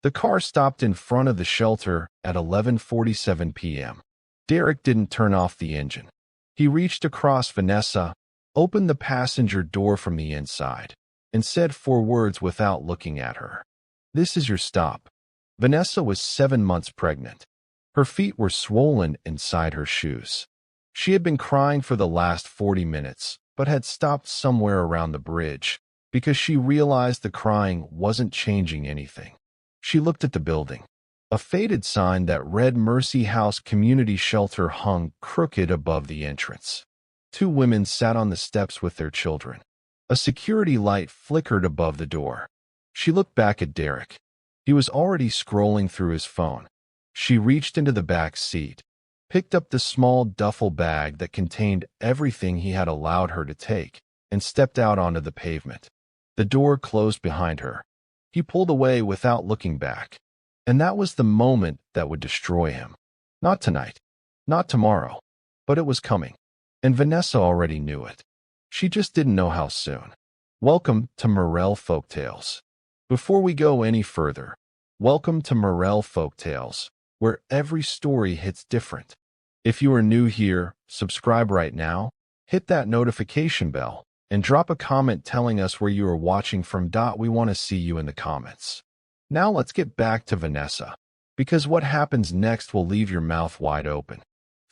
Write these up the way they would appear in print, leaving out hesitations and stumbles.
The car stopped in front of the shelter at 11:47 p.m. Derek didn't turn off the engine. He reached across Vanessa, opened the passenger door from the inside, and said 4 words without looking at her. "This is your stop." Vanessa was 7 months pregnant. Her feet were swollen inside her shoes. She had been crying for the last 40 minutes, but had stopped somewhere around the bridge because she realized the crying wasn't changing anything. She looked at the building. A faded sign that read Mercy House Community Shelter hung crooked above the entrance. 2 women sat on the steps with their children. A security light flickered above the door. She looked back at Derek. He was already scrolling through his phone. She reached into the back seat, picked up the small duffel bag that contained everything he had allowed her to take, and stepped out onto the pavement. The door closed behind her. He pulled away without looking back. And that was the moment that would destroy him. Not tonight, not tomorrow, but it was coming. And Vanessa already knew it. She just didn't know how soon. Welcome to Morel Folktales. Before we go any further, welcome to Morel Folktales, where every story hits different. If you are new here, subscribe right now, hit that notification bell, and drop a comment telling us where you are watching from. We want to see you in the comments. Now let's get back to Vanessa, because what happens next will leave your mouth wide open.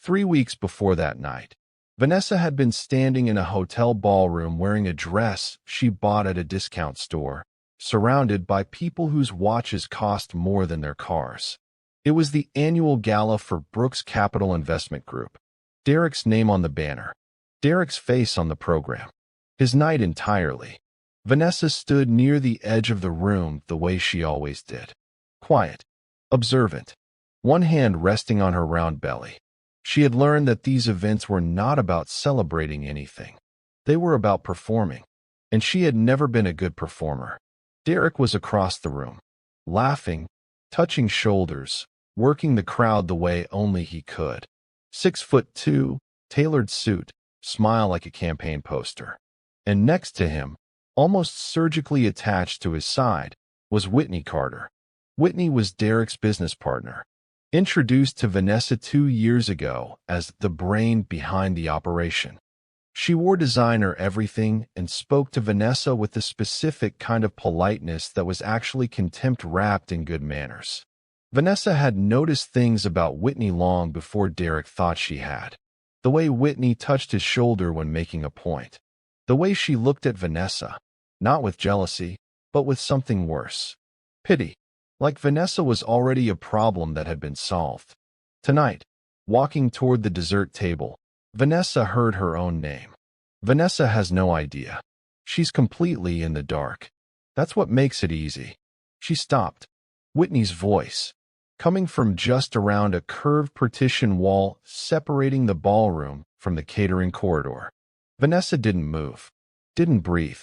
3 weeks before that night, Vanessa had been standing in a hotel ballroom wearing a dress she bought at a discount store, surrounded by people whose watches cost more than their cars. It was the annual gala for Brooks Capital Investment Group. Derek's name on the banner. Derek's face on the program. His night entirely. Vanessa stood near the edge of the room the way she always did. Quiet. Observant. One hand resting on her round belly. She had learned that these events were not about celebrating anything. They were about performing. And she had never been a good performer. Derek was across the room. Laughing. Touching shoulders. Working the crowd the way only he could. 6'2", tailored suit. Smile like a campaign poster. And next to him, almost surgically attached to his side, was Whitney Carter. Whitney was Derek's business partner, introduced to Vanessa 2 years ago as the brain behind the operation. She wore designer everything and spoke to Vanessa with the specific kind of politeness that was actually contempt wrapped in good manners. Vanessa had noticed things about Whitney long before Derek thought she had. The way Whitney touched his shoulder when making a point. The way she looked at Vanessa, not with jealousy, but with something worse. Pity. Like Vanessa was already a problem that had been solved. Tonight, walking toward the dessert table, Vanessa heard her own name. Vanessa has no idea. She's completely in the dark. That's what makes it easy. She stopped. Whitney's voice, coming from just around a curved partition wall separating the ballroom from the catering corridor. Vanessa didn't move, didn't breathe.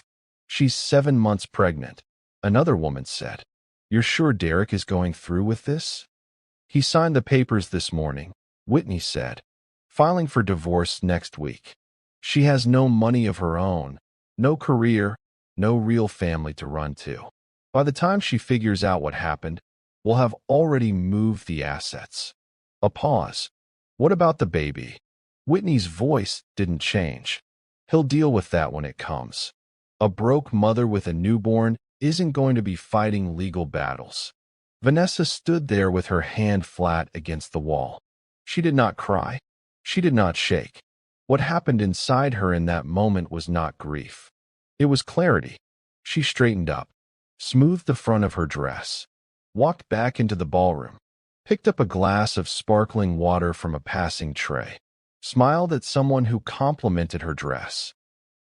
"She's 7 months pregnant," another woman said. "You're sure Derek is going through with this?" "He signed the papers this morning," Whitney said. "Filing for divorce next week. She has no money of her own, no career, no real family to run to. By the time she figures out what happened, we'll have already moved the assets." A pause. "What about the baby?" Whitney's voice didn't change. "He'll deal with that when it comes. A broke mother with a newborn isn't going to be fighting legal battles." Vanessa stood there with her hand flat against the wall. She did not cry. She did not shake. What happened inside her in that moment was not grief. It was clarity. She straightened up, smoothed the front of her dress, walked back into the ballroom, picked up a glass of sparkling water from a passing tray, smiled at someone who complimented her dress,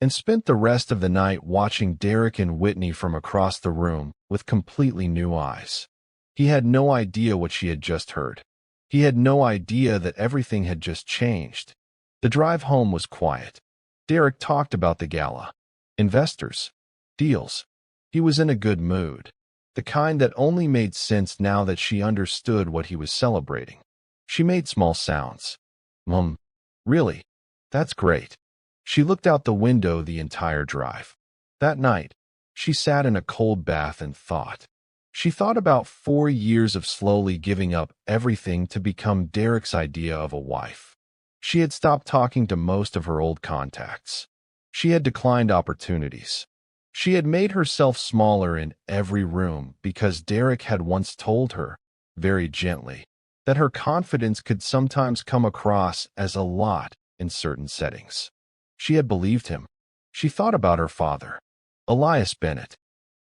and spent the rest of the night watching Derek and Whitney from across the room with completely new eyes. He had no idea what she had just heard. He had no idea that everything had just changed. The drive home was quiet. Derek talked about the gala. Investors. Deals. He was in a good mood. The kind that only made sense now that she understood what he was celebrating. She made small sounds. Really? That's great." She looked out the window the entire drive. That night, she sat in a cold bath and thought. She thought about 4 years of slowly giving up everything to become Derek's idea of a wife. She had stopped talking to most of her old contacts. She had declined opportunities. She had made herself smaller in every room because Derek had once told her, very gently, that her confidence could sometimes come across as a lot in certain settings. She had believed him. She thought about her father, Elias Bennett.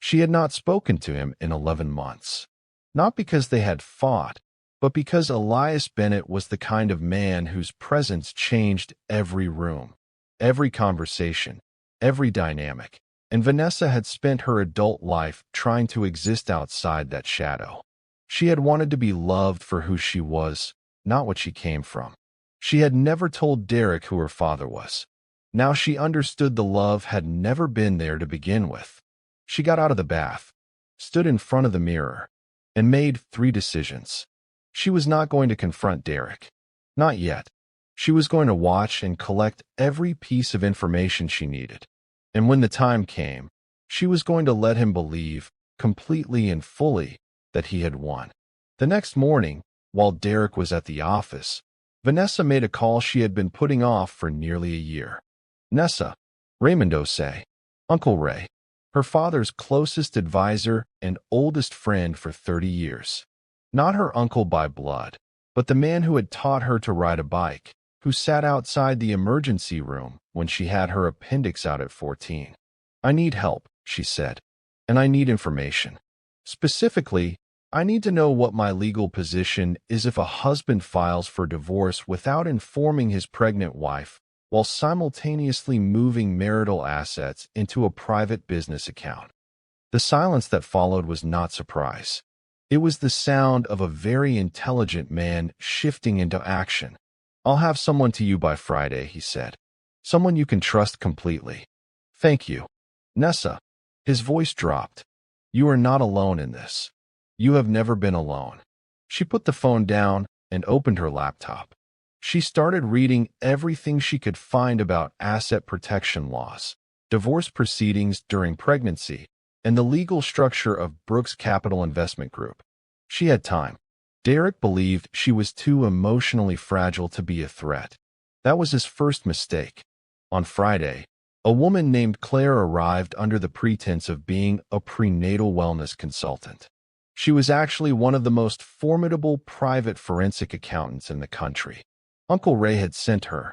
She had not spoken to him in 11 months. Not because they had fought, but because Elias Bennett was the kind of man whose presence changed every room, every conversation, every dynamic, and Vanessa had spent her adult life trying to exist outside that shadow. She had wanted to be loved for who she was, not what she came from. She had never told Derek who her father was. Now she understood the love had never been there to begin with. She got out of the bath, stood in front of the mirror, and made 3 decisions. She was not going to confront Derek. Not yet. She was going to watch and collect every piece of information she needed. And when the time came, she was going to let him believe, completely and fully, that he had won. The next morning, while Derek was at the office, Vanessa made a call she had been putting off for nearly a year. Nessa, Raymond Osei, Uncle Ray, her father's closest advisor and oldest friend for 30 years. Not her uncle by blood, but the man who had taught her to ride a bike, who sat outside the emergency room when she had her appendix out at 14. I need help, she said, and I need information. Specifically, I need to know what my legal position is if a husband files for divorce without informing his pregnant wife, while simultaneously moving marital assets into a private business account. The silence that followed was not surprise. It was the sound of a very intelligent man shifting into action. I'll have someone to you by Friday, he said. Someone you can trust completely. Thank you. Nessa. His voice dropped. You are not alone in this. You have never been alone. She put the phone down and opened her laptop. She started reading everything she could find about asset protection laws, divorce proceedings during pregnancy, and the legal structure of Brooks Capital Investment Group. She had time. Derek believed she was too emotionally fragile to be a threat. That was his first mistake. On Friday, a woman named Claire arrived under the pretense of being a prenatal wellness consultant. She was actually one of the most formidable private forensic accountants in the country. Uncle Ray had sent her.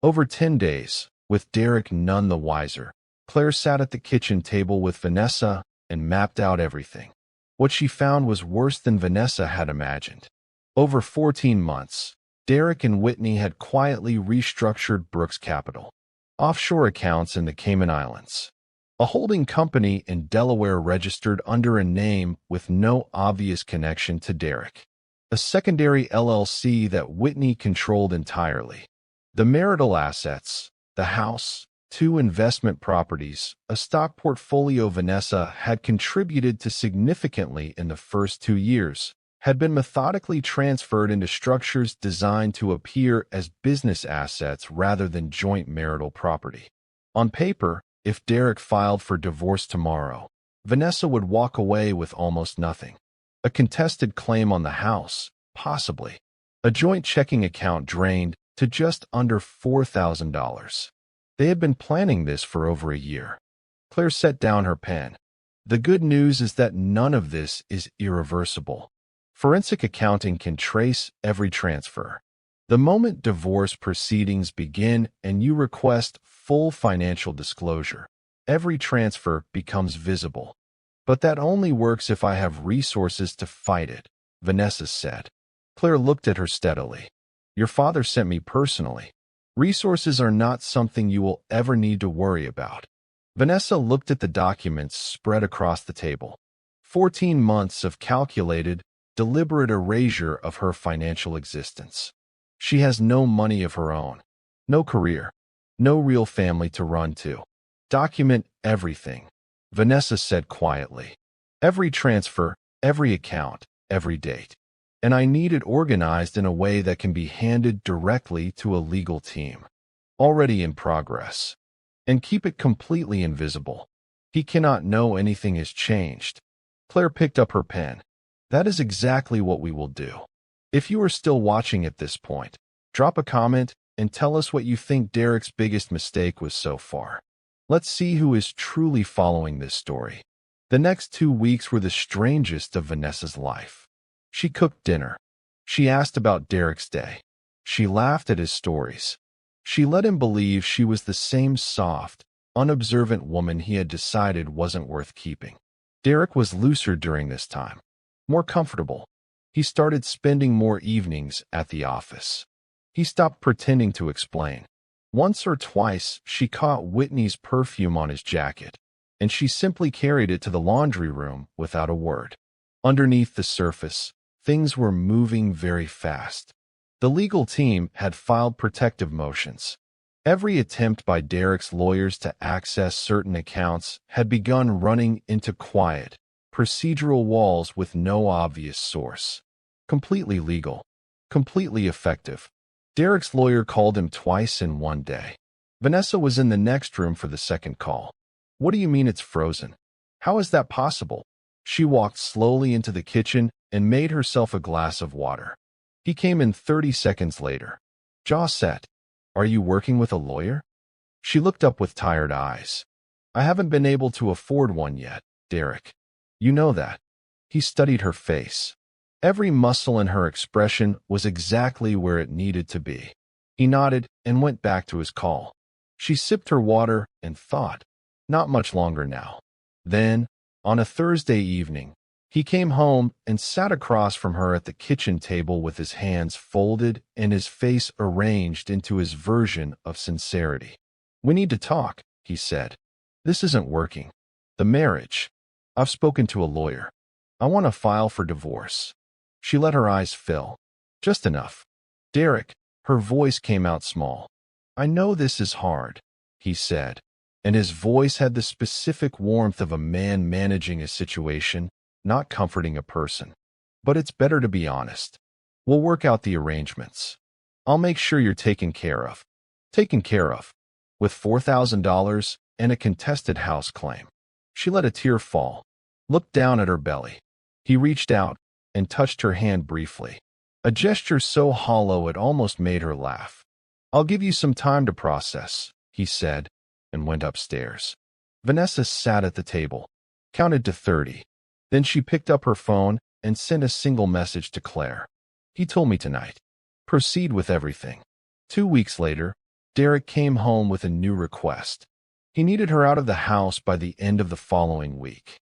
Over 10 days, with Derek none the wiser, Claire sat at the kitchen table with Vanessa and mapped out everything. What she found was worse than Vanessa had imagined. Over 14 months, Derek and Whitney had quietly restructured Brooks Capital. Offshore accounts in the Cayman Islands. A holding company in Delaware registered under a name with no obvious connection to Derek. A secondary LLC that Whitney controlled entirely. The marital assets, the house, 2 investment properties, a stock portfolio Vanessa had contributed to significantly in the first 2 years, had been methodically transferred into structures designed to appear as business assets rather than joint marital property. On paper, if Derek filed for divorce tomorrow, Vanessa would walk away with almost nothing. A contested claim on the house, possibly. A joint checking account drained to just under $4,000. They had been planning this for over a year. Claire set down her pen. The good news is that none of this is irreversible. Forensic accounting can trace every transfer. The moment divorce proceedings begin and you request full financial disclosure, every transfer becomes visible. But that only works if I have resources to fight it, Vanessa said. Claire looked at her steadily. Your father sent me personally. Resources are not something you will ever need to worry about. Vanessa looked at the documents spread across the table. 14 months of calculated, deliberate erasure of her financial existence. She has no money of her own, no career, no real family to run to. Document everything, Vanessa said quietly. Every transfer, every account, every date. And I need it organized in a way that can be handed directly to a legal team. Already in progress. And keep it completely invisible. He cannot know anything has changed. Claire picked up her pen. That is exactly what we will do. If you are still watching at this point, drop a comment and tell us what you think Derek's biggest mistake was so far. Let's see who is truly following this story. The next 2 weeks were the strangest of Vanessa's life. She cooked dinner. She asked about Derek's day. She laughed at his stories. She let him believe she was the same soft, unobservant woman he had decided wasn't worth keeping. Derek was looser during this time, more comfortable. He started spending more evenings at the office. He stopped pretending to explain. Once or twice, she caught Whitney's perfume on his jacket, and she simply carried it to the laundry room without a word. Underneath the surface, things were moving very fast. The legal team had filed protective motions. Every attempt by Derek's lawyers to access certain accounts had begun running into quiet, procedural walls with no obvious source. Completely legal. Completely effective. Derek's lawyer called him twice in one day. Vanessa was in the next room for the second call. What do you mean it's frozen? How is that possible? She walked slowly into the kitchen and made herself a glass of water. He came in 30 seconds later. Jaw set. Are you working with a lawyer? She looked up with tired eyes. I haven't been able to afford one yet, Derek. You know that. He studied her face. Every muscle in her expression was exactly where it needed to be. He nodded and went back to his call. She sipped her water and thought, not much longer now. Then, on a Thursday evening, he came home and sat across from her at the kitchen table with his hands folded and his face arranged into his version of sincerity. We need to talk, he said. This isn't working. The marriage. I've spoken to a lawyer. I want to file for divorce. She let her eyes fill. Just enough. Derek, her voice came out small. I know this is hard, he said, and his voice had the specific warmth of a man managing a situation, not comforting a person. But it's better to be honest. We'll work out the arrangements. I'll make sure you're taken care of. Taken care of. With $4,000 and a contested house claim. She let a tear fall, looked down at her belly. He reached out and touched her hand briefly, a gesture so hollow it almost made her laugh. I'll give you some time to process, he said, and went upstairs. Vanessa sat at the table, counted to 30. Then she picked up her phone and sent a single message to Claire. He told me tonight. Proceed with everything. 2 weeks later, Derek came home with a new request. He needed her out of the house by the end of the following week.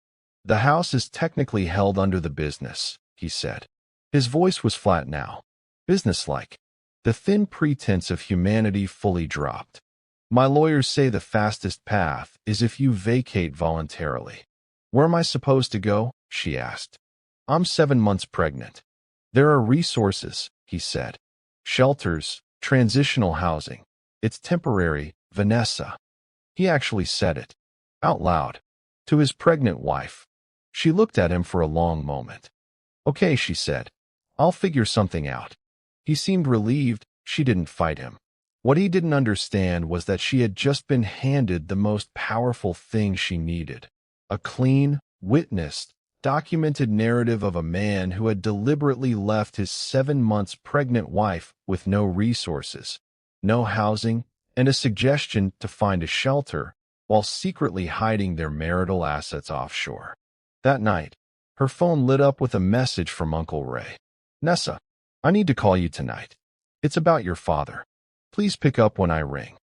The house is technically held under the business, he said. His voice was flat now, businesslike. The thin pretense of humanity fully dropped. My lawyers say the fastest path is if you vacate voluntarily. Where am I supposed to go? She asked. I'm 7 months pregnant. There are resources, he said. Shelters, transitional housing. It's temporary, Vanessa. He actually said it, out loud, to his pregnant wife. She looked at him for a long moment. Okay, she said. I'll figure something out. He seemed relieved she didn't fight him. What he didn't understand was that she had just been handed the most powerful thing she needed. A clean, witnessed, documented narrative of a man who had deliberately left his 7 months pregnant wife with no resources, no housing, and a suggestion to find a shelter while secretly hiding their marital assets offshore. That night, her phone lit up with a message from Uncle Ray. Nessa, I need to call you tonight. It's about your father. Please pick up when I ring.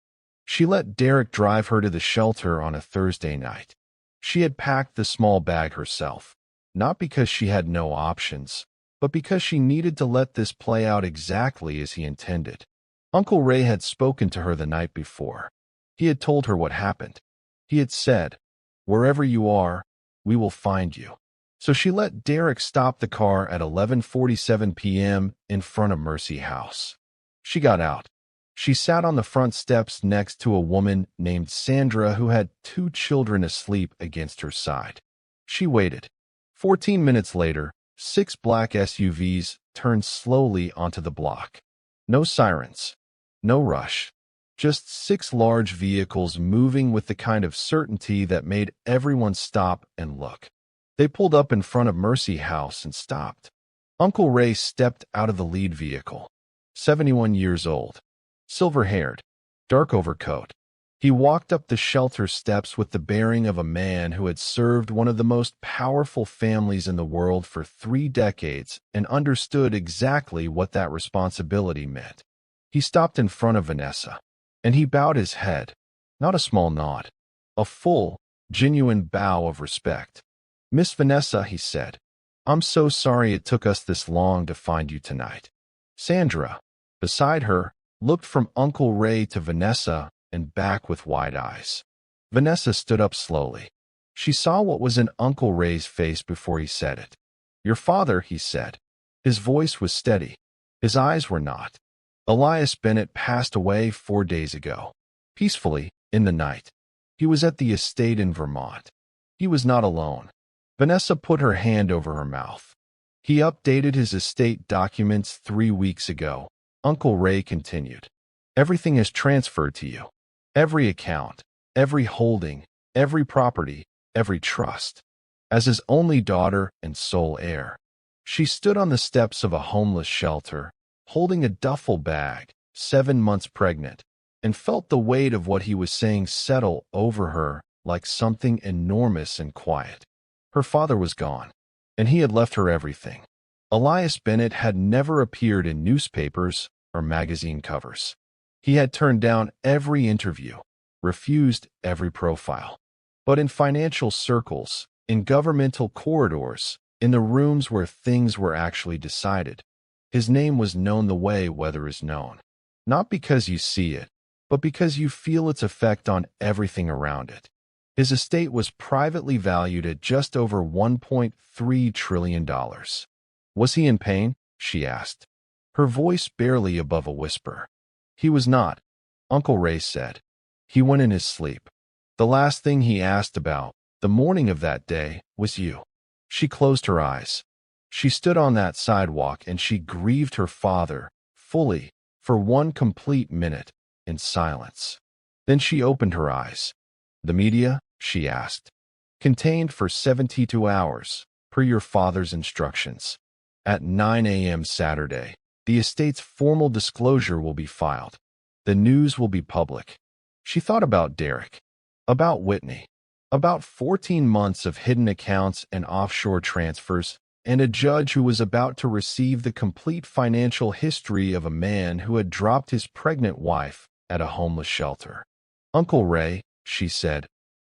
She let Derek drive her to the shelter on a Thursday night. She had packed the small bag herself, not because she had no options, but because she needed to let this play out exactly as he intended. Uncle Ray had spoken to her the night before. He had told her what happened. He had said, "Wherever you are, we will find you." So she let Derek stop the car at 11:47 p.m. in front of Mercy House. She got out. She sat on the front steps next to a woman named Sandra who had 2 children asleep against her side. She waited. 14 minutes later, 6 black SUVs turned slowly onto the block. No sirens. No rush. Just 6 large vehicles moving with the kind of certainty that made everyone stop and look. They pulled up in front of Mercy House and stopped. Uncle Ray stepped out of the lead vehicle. 71 years old. Silver-haired. Dark overcoat. He walked up the shelter steps with the bearing of a man who had served one of the most powerful families in the world for 3 decades and understood exactly what that responsibility meant. He stopped in front of Vanessa, and he bowed his head. Not a small nod. A full, genuine bow of respect. "Miss Vanessa," he said, "I'm so sorry it took us this long to find you tonight." Sandra, beside her, looked from Uncle Ray to Vanessa and back with wide eyes. Vanessa stood up slowly. She saw what was in Uncle Ray's face before he said it. "Your father," he said. His voice was steady. His eyes were not. "Elias Bennett passed away 4 days ago. Peacefully, in the night. He was at the estate in Vermont. He was not alone." Vanessa put her hand over her mouth. "He updated his estate documents 3 weeks ago," Uncle Ray continued. "Everything is transferred to you. Every account, every holding, every property, every trust. As his only daughter and sole heir." She stood on the steps of a homeless shelter, holding a duffel bag, 7 months pregnant, and felt the weight of what he was saying settle over her like something enormous and quiet. Her father was gone, and he had left her everything. Elias Bennett had never appeared in newspapers or magazine covers. He had turned down every interview, refused every profile. But in financial circles, in governmental corridors, in the rooms where things were actually decided, his name was known the way weather is known. Not because you see it, but because you feel its effect on everything around it. His estate was privately valued at just over $1.3 trillion. "Was he in pain?" she asked, her voice barely above a whisper. "He was not," Uncle Ray said. "He went in his sleep. The last thing he asked about, the morning of that day, was you." She closed her eyes. She stood on that sidewalk and she grieved her father, fully, for 1 complete minute, in silence. Then she opened her eyes. "The media?" she asked. "Contained for 72 hours, per your father's instructions. At 9 a.m. Saturday, the estate's formal disclosure will be filed. The news will be public." She thought about Derek, about Whitney, about 14 months of hidden accounts and offshore transfers, and a judge who was about to receive the complete financial history of a man who had dropped his pregnant wife at a homeless shelter. "Uncle Ray," she said,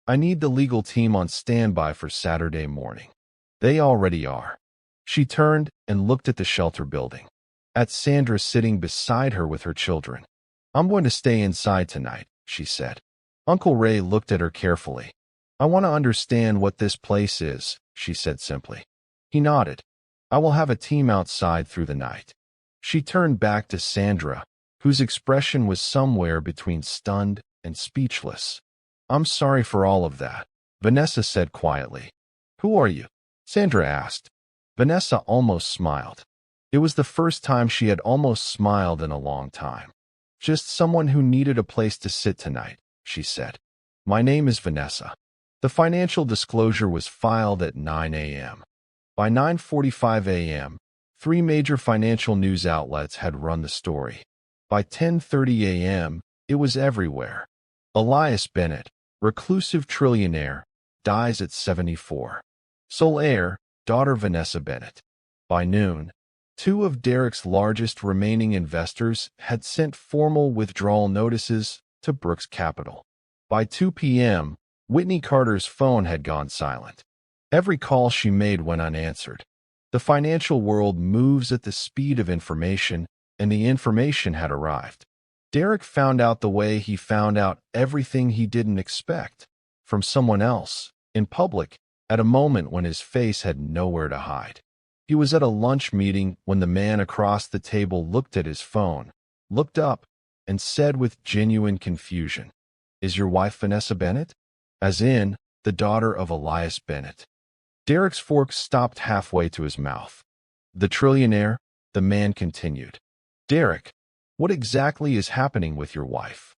"I need the legal team on standby for Saturday morning." "They already are." She turned and looked at the shelter building, at Sandra sitting beside her with her children. "I'm going to stay inside tonight," she said. Uncle Ray looked at her carefully. "I want to understand what this place is," she said simply. He nodded. "I will have a team outside through the night." She turned back to Sandra, whose expression was somewhere between stunned and speechless. "I'm sorry for all of that," Vanessa said quietly. "Who are you?" Sandra asked. Vanessa almost smiled. It was the first time she had almost smiled in a long time. "Just someone who needed a place to sit tonight," she said. "My name is Vanessa." The financial disclosure was filed at 9 a.m. By 9:45 a.m., 3 major financial news outlets had run the story. By 10:30 a.m., it was everywhere. Elias Bennett, reclusive trillionaire, dies at 74. Sole heir, daughter Vanessa Bennett. By noon, 2 of Derek's largest remaining investors had sent formal withdrawal notices to Brooks Capital. By 2 p.m., Whitney Carter's phone had gone silent. Every call she made went unanswered. The financial world moves at the speed of information, and the information had arrived. Derek found out the way he found out everything he didn't expect, from someone else, in public, at a moment when his face had nowhere to hide. He was at a lunch meeting when the man across the table looked at his phone, looked up, and said with genuine confusion, "Is your wife Vanessa Bennett?" As in, the daughter of Elias Bennett. Derek's fork stopped halfway to his mouth. "The trillionaire," the man continued. "Derek, what exactly is happening with your wife?"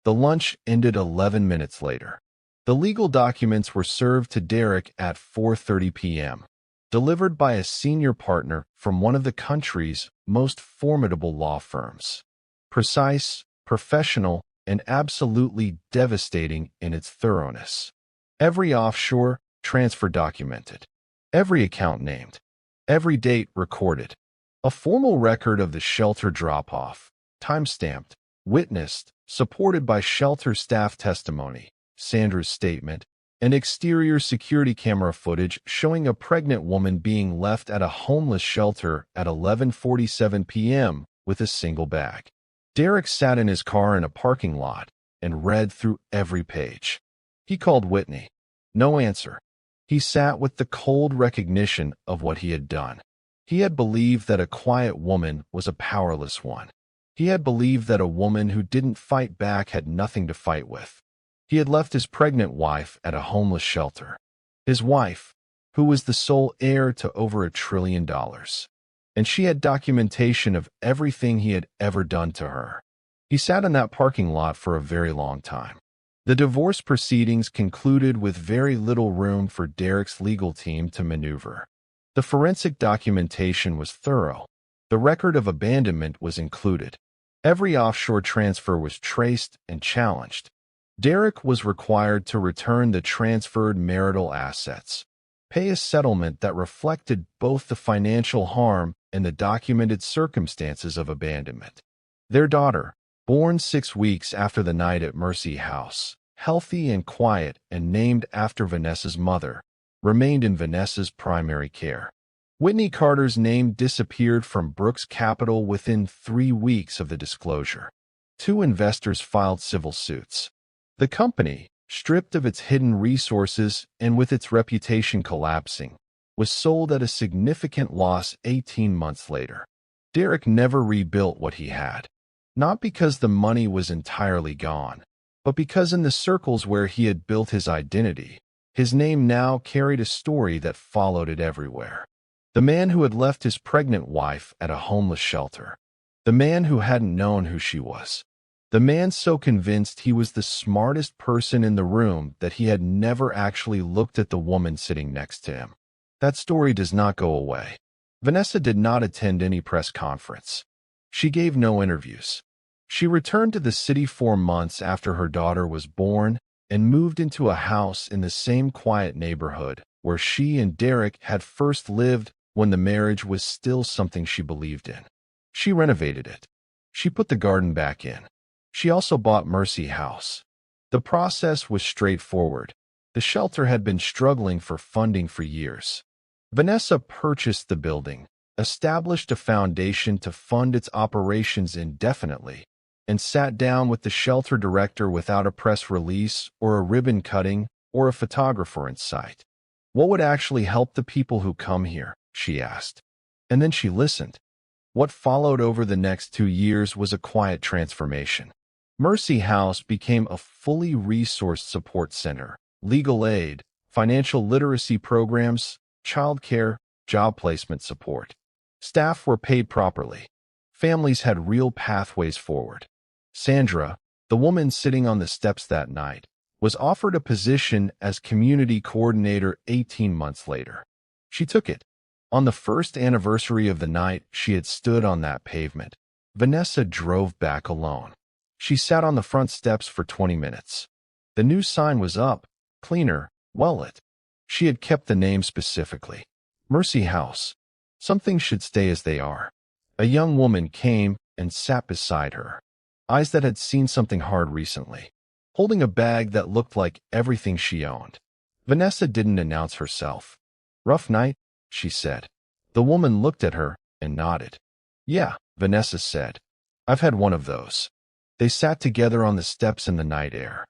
The lunch ended 11 minutes later. The legal documents were served to Derek at 4:30 p.m., delivered by a senior partner from one of the country's most formidable law firms. Precise, professional, and absolutely devastating in its thoroughness. Every offshore transfer documented. Every account named. Every date recorded. A formal record of the shelter drop-off, time-stamped, witnessed, supported by shelter staff testimony, Sandra's statement, and exterior security camera footage showing a pregnant woman being left at a homeless shelter at 11:47 p.m. with a single bag. Derek sat in his car in a parking lot and read through every page. He called Whitney. No answer. He sat with the cold recognition of what he had done. He had believed that a quiet woman was a powerless one. He had believed that a woman who didn't fight back had nothing to fight with. He had left his pregnant wife at a homeless shelter. His wife, who was the sole heir to over $1 trillion. And she had documentation of everything he had ever done to her. He sat in that parking lot for a very long time. The divorce proceedings concluded with very little room for Derek's legal team to maneuver. The forensic documentation was thorough. The record of abandonment was included. Every offshore transfer was traced and challenged. Derek was required to return the transferred marital assets, pay a settlement that reflected both the financial harm and the documented circumstances of abandonment. Their daughter, born 6 weeks after the night at Mercy House, healthy and quiet and named after Vanessa's mother, remained in Vanessa's primary care. Whitney Carter's name disappeared from Brooks Capital within 3 weeks of the disclosure. 2 investors filed civil suits. The company, stripped of its hidden resources and with its reputation collapsing, was sold at a significant loss 18 months later. Derek never rebuilt what he had. Not because the money was entirely gone, but because in the circles where he had built his identity, his name now carried a story that followed it everywhere. The man who had left his pregnant wife at a homeless shelter. The man who hadn't known who she was. The man so convinced he was the smartest person in the room that he had never actually looked at the woman sitting next to him. That story does not go away. Vanessa did not attend any press conference. She gave no interviews. She returned to the city 4 months after her daughter was born and moved into a house in the same quiet neighborhood where she and Derek had first lived when the marriage was still something she believed in. She renovated it. She put the garden back in. She also bought Mercy House. The process was straightforward. The shelter had been struggling for funding for years. Vanessa purchased the building, established a foundation to fund its operations indefinitely, and sat down with the shelter director without a press release or a ribbon cutting or a photographer in sight. What would actually help the people who come here? She asked. And then she listened. What followed over the next 2 years was a quiet transformation. Mercy House became a fully resourced support center, legal aid, financial literacy programs, childcare, job placement support. Staff were paid properly. Families had real pathways forward. Sandra, the woman sitting on the steps that night, was offered a position as community coordinator 18 months later. She took it. On the first anniversary of the night she had stood on that pavement, Vanessa drove back alone. She sat on the front steps for 20 minutes. The new sign was up, cleaner, well-lit. She had kept the name specifically. Mercy House. Some things should stay as they are. A young woman came and sat beside her, eyes that had seen something hard recently, holding a bag that looked like everything she owned. Vanessa didn't announce herself. "Rough night?" she said. The woman looked at her and nodded. "Yeah," Vanessa said. "I've had one of those." They sat together on the steps in the night air.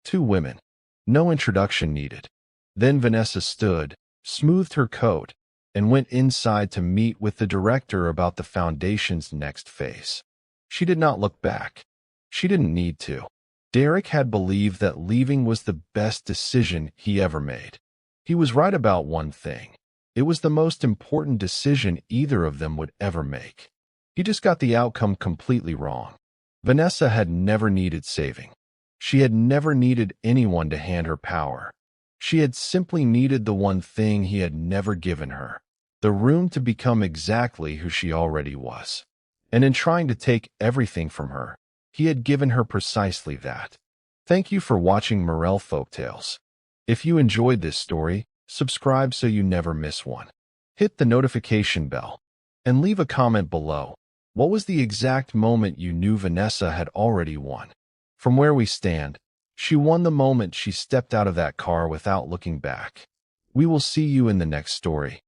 2 women. No introduction needed. Then Vanessa stood, smoothed her coat, and went inside to meet with the director about the foundation's next phase. She did not look back. She didn't need to. Derek had believed that leaving was the best decision he ever made. He was right about one thing. It was the most important decision either of them would ever make. He just got the outcome completely wrong. Vanessa had never needed saving. She had never needed anyone to hand her power. She had simply needed the one thing he had never given her, the room to become exactly who she already was. And in trying to take everything from her, he had given her precisely that. Thank you for watching Morel Folktales. If you enjoyed this story, subscribe so you never miss one. Hit the notification bell and leave a comment below. What was the exact moment you knew Vanessa had already won? From where we stand, she won the moment she stepped out of that car without looking back. We will see you in the next story.